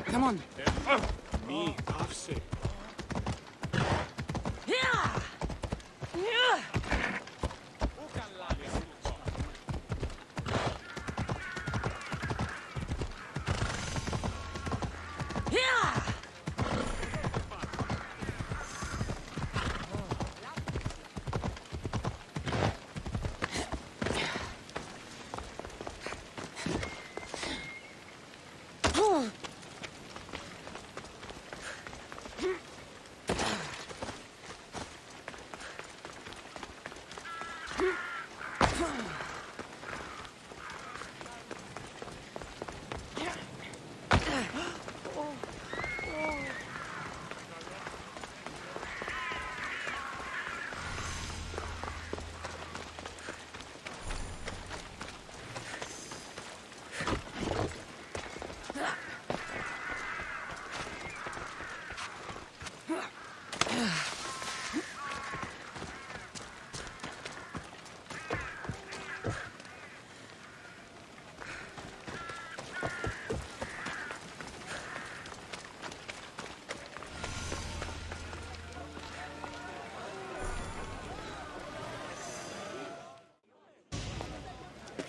Come on. Me, Afse. Yeah! Yeah! Yeah!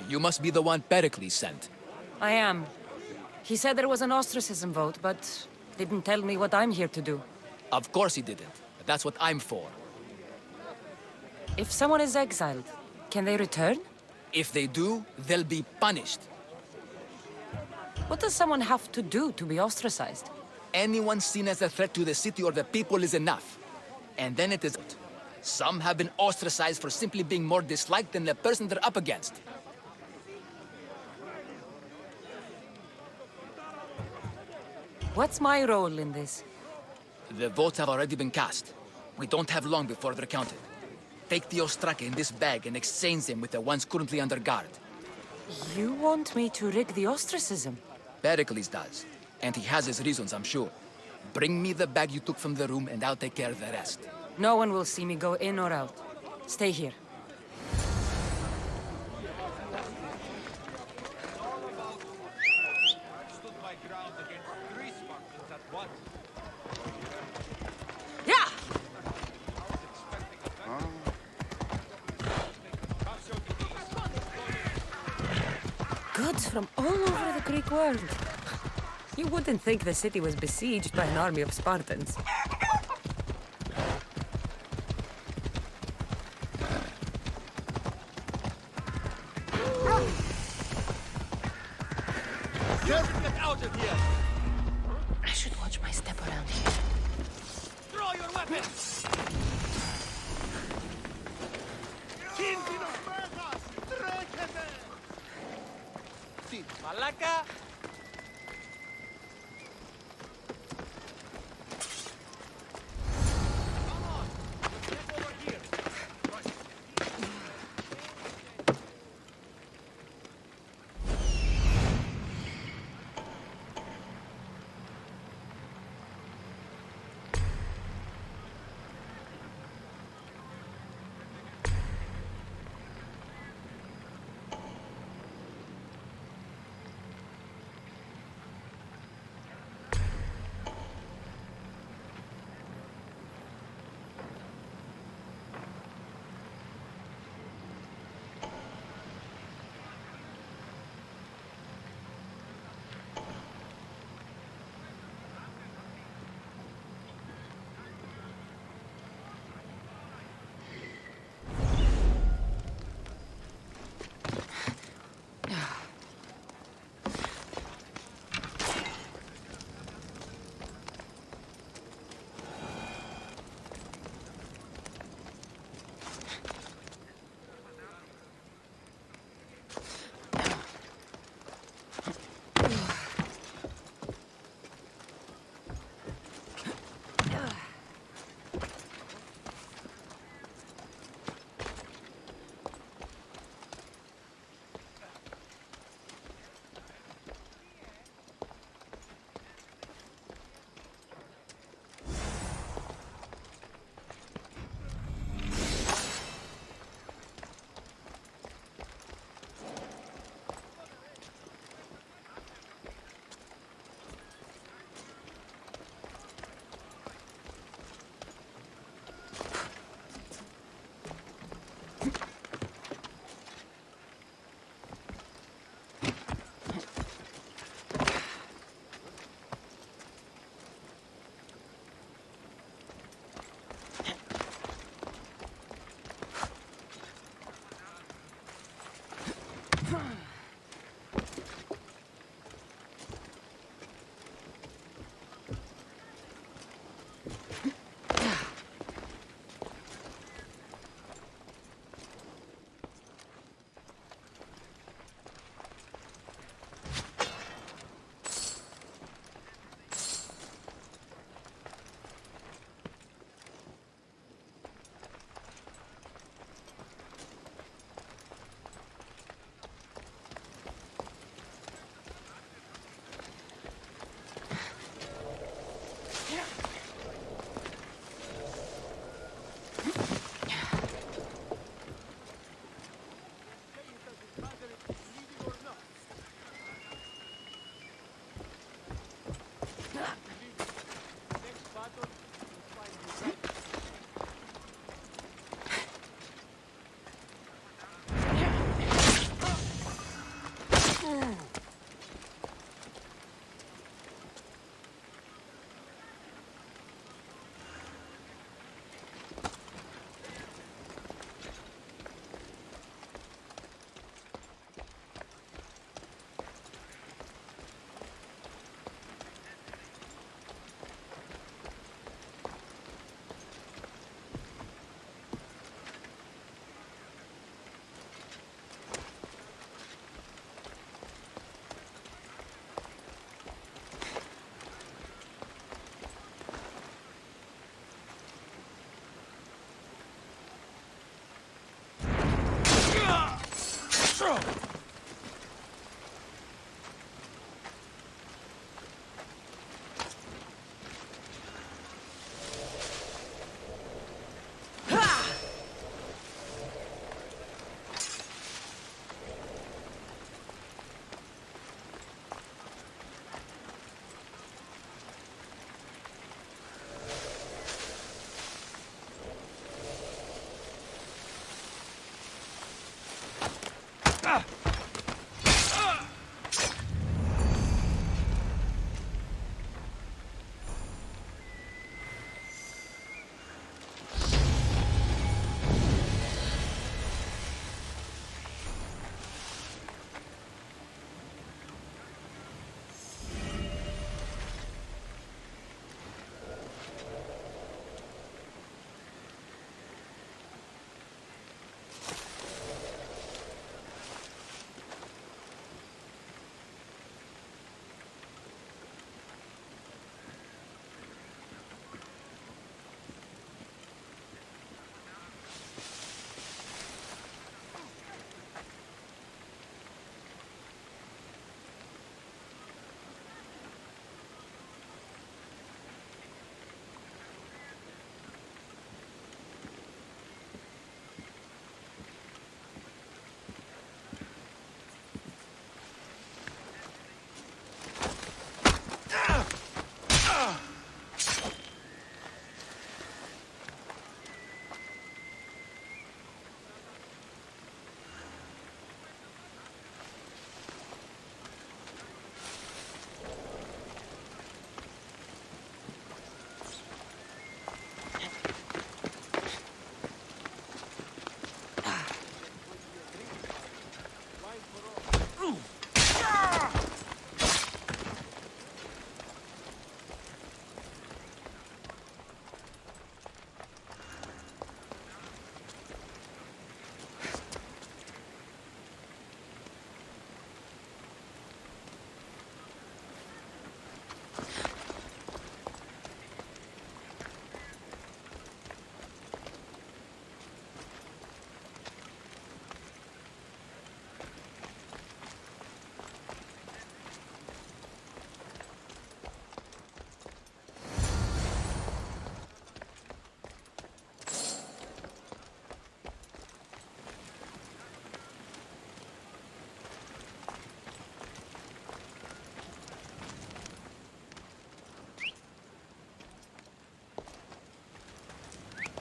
You must be the one Pericles sent. I am. He said there was an ostracism vote, but didn't tell me what I'm here to do. Of course he didn't. But that's what I'm for. If someone is exiled, can they return? If they do, they'll be punished. What does someone have to do to be ostracized? Anyone seen as a threat to the city or the people is enough. And then it isn't. Some have been ostracized for simply being more disliked than the person they're up against. What's my role in this? The votes have already been cast. We don't have long before they're counted. Take the ostraka in this bag and exchange them with the ones currently under guard. You want me to rig the ostracism? Pericles does. And he has his reasons, I'm sure. Bring me the bag you took from the room and I'll take care of the rest. No one will see me go in or out. Stay here. Yeah! Goods from all over the Greek world. You wouldn't think the city was besieged by an army of Spartans. Get out of here! I should watch my step around here. Draw your weapons! Malaka!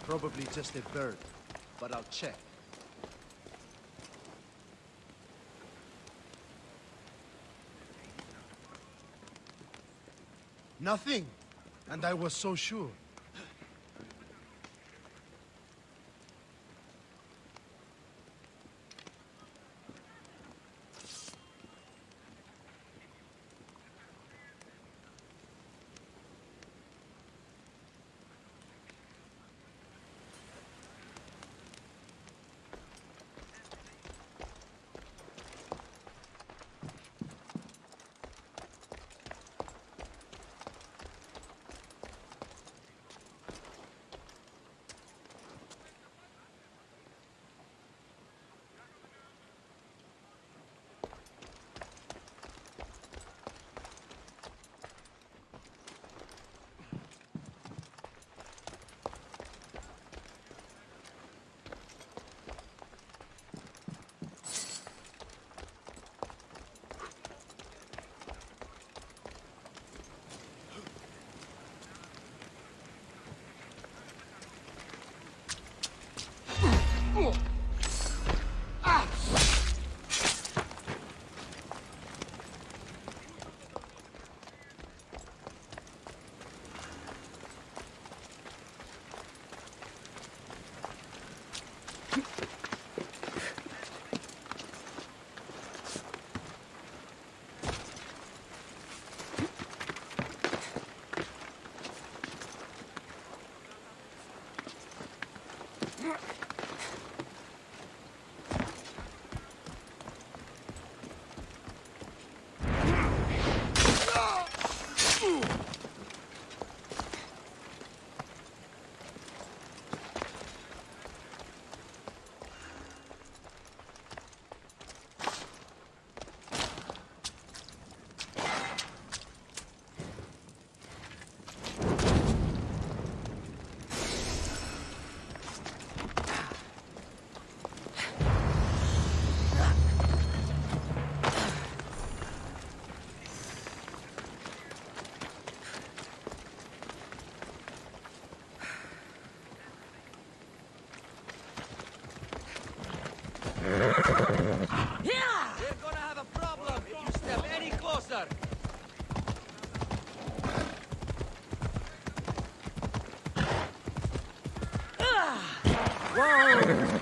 Probably just a bird, but I'll check. Nothing! And I was so sure. Whoa!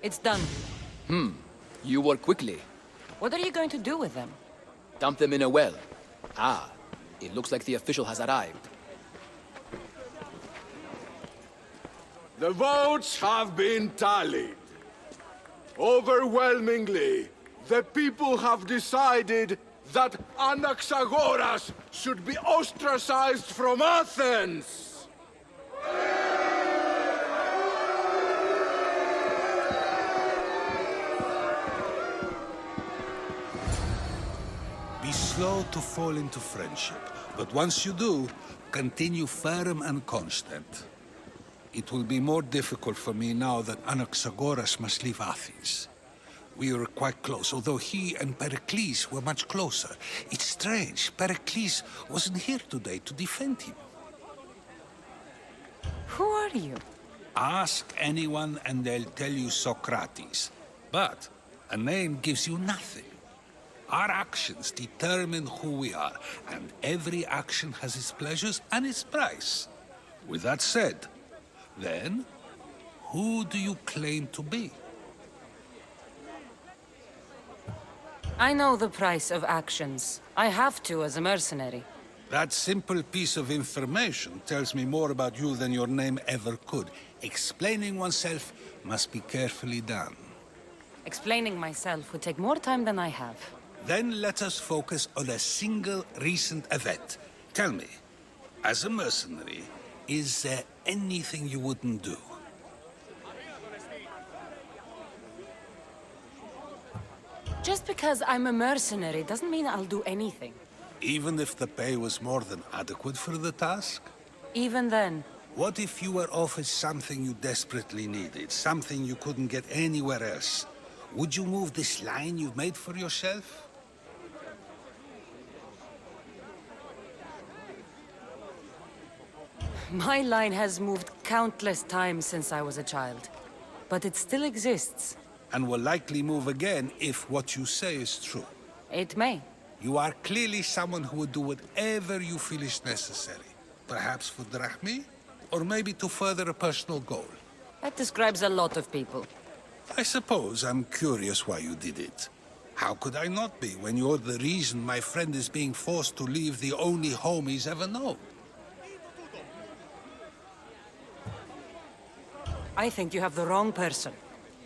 It's done. You work quickly. What are you going to do with them? Dump them in a well. Ah, it looks like the official has arrived. The votes have been tallied. Overwhelmingly, the people have decided that Anaxagoras should be ostracized from Athens! Be slow to fall into friendship, but once you do, continue firm and constant. It will be more difficult for me now that Anaxagoras must leave Athens. We were quite close, although he and Pericles were much closer. It's strange, Pericles wasn't here today to defend him. Who are you? Ask anyone and they'll tell you Socrates. But a name gives you nothing. Our actions determine who we are, and every action has its pleasures and its price. With that said, then, who do you claim to be? I know the price of actions. I have to as a mercenary. That simple piece of information tells me more about you than your name ever could. Explaining oneself must be carefully done. Explaining myself would take more time than I have. Then let us focus on a single recent event. Tell me, as a mercenary, is there anything you wouldn't do? Just because I'm a mercenary doesn't mean I'll do anything. Even if the pay was more than adequate for the task? Even then, What if you were offered something you desperately needed, something you couldn't get anywhere else? Would you move this line you've made for yourself? my line has moved countless times since I was a child. But it still exists. And will likely move again if what you say is true. It may. You are clearly someone who would do whatever you feel is necessary. Perhaps for drachmi, or maybe to further a personal goal. That describes a lot of people. I suppose I'm curious why you did it. How could I not be when you're the reason my friend is being forced to leave the only home he's ever known? I think you have the wrong person.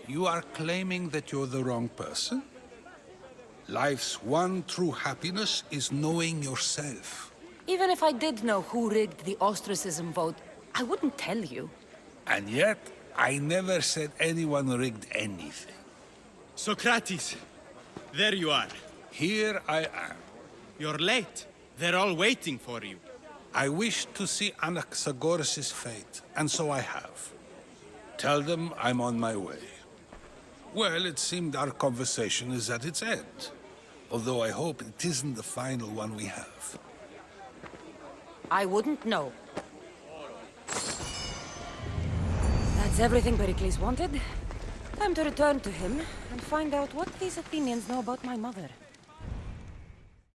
You are claiming that you're the wrong person? Life's one true happiness is knowing yourself. Even if I did know who rigged the ostracism vote, I wouldn't tell you. And yet, I never said anyone rigged anything. Socrates, there you are. Here I am. You're late. They're all waiting for you. I wish to see Anaxagoras' fate, and so I have. Tell them I'm on my way. Well, it seemed our conversation is at its end. Although I hope it isn't the final one we have. I wouldn't know. That's everything Pericles wanted. Time to return to him and find out what these Athenians know about my mother.